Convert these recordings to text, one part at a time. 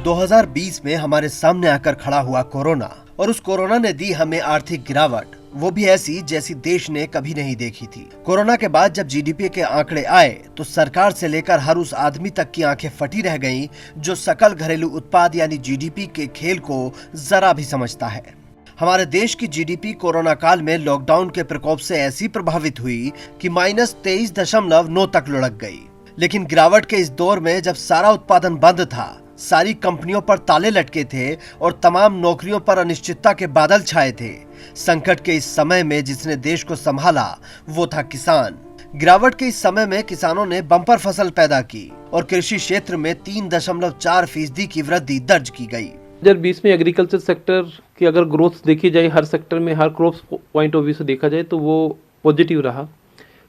2020 में हमारे सामने आकर खड़ा हुआ कोरोना, और उस कोरोना ने दी हमें आर्थिक गिरावट, वो भी ऐसी जैसी देश ने कभी नहीं देखी थी। कोरोना के बाद जब जीडीपी के आंकड़े आए तो सरकार से लेकर हर उस आदमी तक की आंखें फटी रह गईं जो सकल घरेलू उत्पाद यानी जीडीपी के खेल को जरा भी समझता है। हमारे देश की जीडीपी कोरोना काल में लॉकडाउन के प्रकोप से ऐसी प्रभावित हुई कि -23.9 तक लुढ़क गई। लेकिन गिरावट के इस दौर में जब सारा उत्पादन बंद था, सारी कंपनियों पर ताले लटके थे और तमाम नौकरियों पर अनिश्चितता के बादल छाए थे, संकट के इस समय में जिसने देश को संभाला वो था किसान। गिरावट के इस समय में किसानों ने बम्पर फसल पैदा की और कृषि क्षेत्र में 3.4% की वृद्धि दर्ज की गई। 2020 में एग्रीकल्चर सेक्टर की अगर ग्रोथ देखी जाए, हर सेक्टर में हर क्रॉप्स पॉइंट ऑफ व्यू से देखा जाए तो वो पॉजिटिव रहा।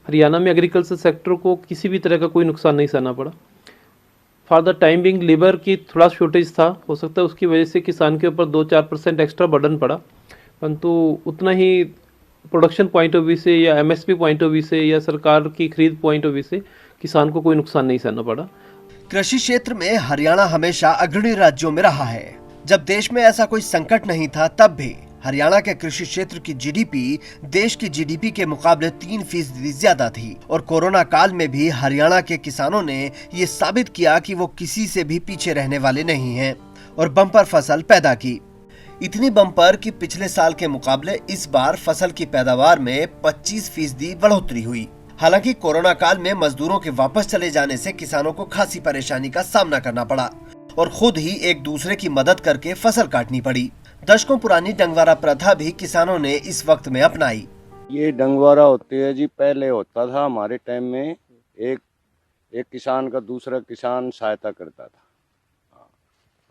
हरियाणा में एग्रीकल्चर सेक्टर को किसी भी तरह का कोई नुकसान नहीं सहना पड़ा। For the time being labour की थोड़ा शॉर्टेज था, हो सकता है उसकी वजह से किसान के ऊपर 2-4% एक्स्ट्रा बर्डन पड़ा, परंतु उतना ही प्रोडक्शन पॉइंट ऑफ व्यू से या एमएसपी पॉइंट ऑफ व्यू से या सरकार की खरीद पॉइंट ऑफ व्यू से किसान को कोई नुकसान नहीं सहना पड़ा। कृषि क्षेत्र में हरियाणा हमेशा अग्रणी राज्यों में रहा है। जब देश में ऐसा कोई संकट नहीं था तब भी हरियाणा के कृषि क्षेत्र की जीडीपी देश की जीडीपी के मुकाबले 3% ज्यादा थी, और कोरोना काल में भी हरियाणा के किसानों ने ये साबित किया कि वो किसी से भी पीछे रहने वाले नहीं हैं और बम्पर फसल पैदा की। इतनी बम्पर कि पिछले साल के मुकाबले इस बार फसल की पैदावार में 25% बढ़ोतरी हुई। हालांकि कोरोना काल में मजदूरों के वापस चले जाने से किसानों को खासी परेशानी का सामना करना पड़ा और खुद ही एक दूसरे की मदद करके फसल काटनी पड़ी। दशकों पुरानी डंगवारा प्रथा भी किसानों ने इस वक्त में अपनाई। ये डंगवारा होती है जी, पहले होता था हमारे टाइम में, एक किसान का दूसरा किसान सहायता करता था।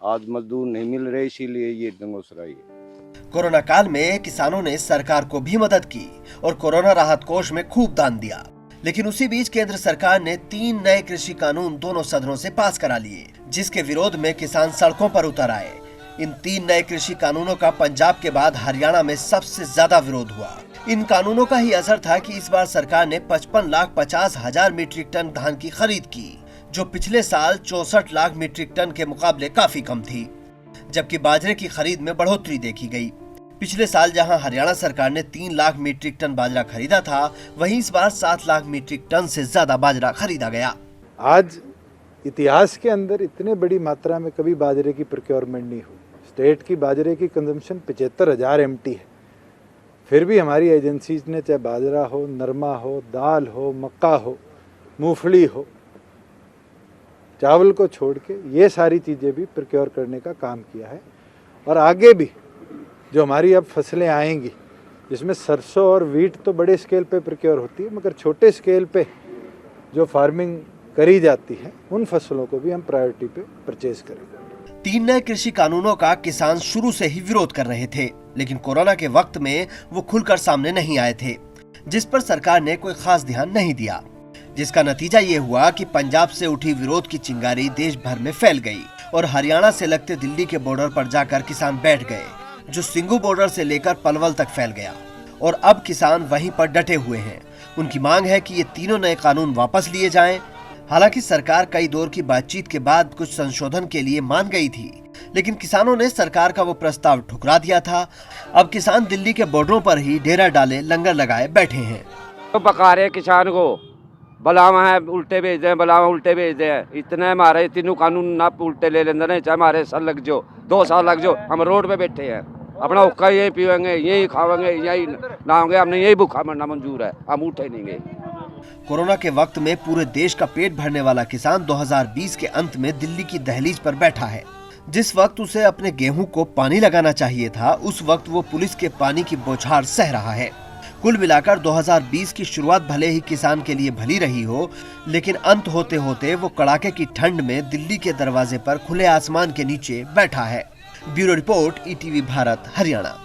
आज मजदूर नहीं मिल रहे, इसीलिए ये डंगोसरा है। कोरोना काल में किसानों ने सरकार को भी मदद की और कोरोना राहत कोष में खूब दान दिया। लेकिन उसी बीच केंद्र सरकार ने 3 नए कृषि कानून दोनों सदनों से पास करा लिए, जिसके विरोध में किसान सड़कों पर उतर आए। इन 3 नए कृषि कानूनों का पंजाब के बाद हरियाणा में सबसे ज्यादा विरोध हुआ। इन कानूनों का ही असर था कि इस बार सरकार ने 55,50,000 मीट्रिक टन धान की खरीद की, जो पिछले साल 64 लाख मीट्रिक टन के मुकाबले काफी कम थी। जबकि बाजरे की खरीद में बढ़ोतरी देखी गई। पिछले साल जहां हरियाणा सरकार ने 3 लाख मीट्रिक टन बाजरा खरीदा था, वहीं इस बार 7 लाख मीट्रिक टन से ज्यादा बाजरा खरीदा गया। आज इतिहास के अंदर इतने बड़ी मात्रा में कभी बाजरे की प्रोक्योरमेंट नहीं हुई। स्टेट की बाजरे की कंजम्पशन 75,000 MT है, फिर भी हमारी एजेंसीज ने चाहे बाजरा हो, नरमा हो, दाल हो, मक्का हो, मूंगफली हो, चावल को छोड़ के ये सारी चीज़ें भी प्रोक्योर करने का काम किया है। और आगे भी जो हमारी अब फसलें आएंगी, जिसमें सरसों और वीट तो बड़े स्केल पे प्रोक्योर होती है, मगर छोटे स्केल पे जो फार्मिंग करी जाती है उन फसलों को भी हम प्रायोरिटी पे परचेज करेंगे। 3 नए कृषि कानूनों का किसान शुरू से ही विरोध कर रहे थे, लेकिन कोरोना के वक्त में वो खुलकर सामने नहीं आए थे, जिस पर सरकार ने कोई खास ध्यान नहीं दिया, जिसका नतीजा ये हुआ कि पंजाब से उठी विरोध की चिंगारी देश भर में फैल गई और हरियाणा से लगते दिल्ली के बॉर्डर पर जाकर किसान बैठ गए, जो सिंघू बॉर्डर से लेकर पलवल तक फैल गया। और अब किसान वहीं पर डटे हुए हैं। उनकी मांग है कि ये तीनों नए कानून वापस लिए जाएं। हालांकि सरकार कई दौर की बातचीत के बाद कुछ संशोधन के लिए मान गई थी, लेकिन किसानों ने सरकार का वो प्रस्ताव ठुकरा दिया था। अब किसान दिल्ली के बॉर्डरों पर ही डेरा डाले लंगर लगाए बैठे हैं। तो पका रहे किसान को, बलावा है उल्टे भेज दे, बलावा उल्टे भेज दे। इतने हमारे तीनों कानून ना उल्टे ले लेंगे, नहीं चाहे हमारे साल लग जाओ, 2 साल लग जाओ, हम रोड पे बैठे हैं, अपना हुक्का यही पीवेंगे, यही खावेंगे, यही नहाओगे, हमने यही भूखा मरना मंजूर है, हम उठे नहीं गए। कोरोना के वक्त में पूरे देश का पेट भरने वाला किसान 2020 के अंत में दिल्ली की दहलीज पर बैठा है। जिस वक्त उसे अपने गेहूं को पानी लगाना चाहिए था, उस वक्त वो पुलिस के पानी की बौछार सह रहा है। कुल मिलाकर 2020 की शुरुआत भले ही किसान के लिए भली रही हो, लेकिन अंत होते होते वो कड़ाके की ठंड में दिल्ली के दरवाजे पर खुले आसमान के नीचे बैठा है। Bureau report, ETV Bharat, Haryana.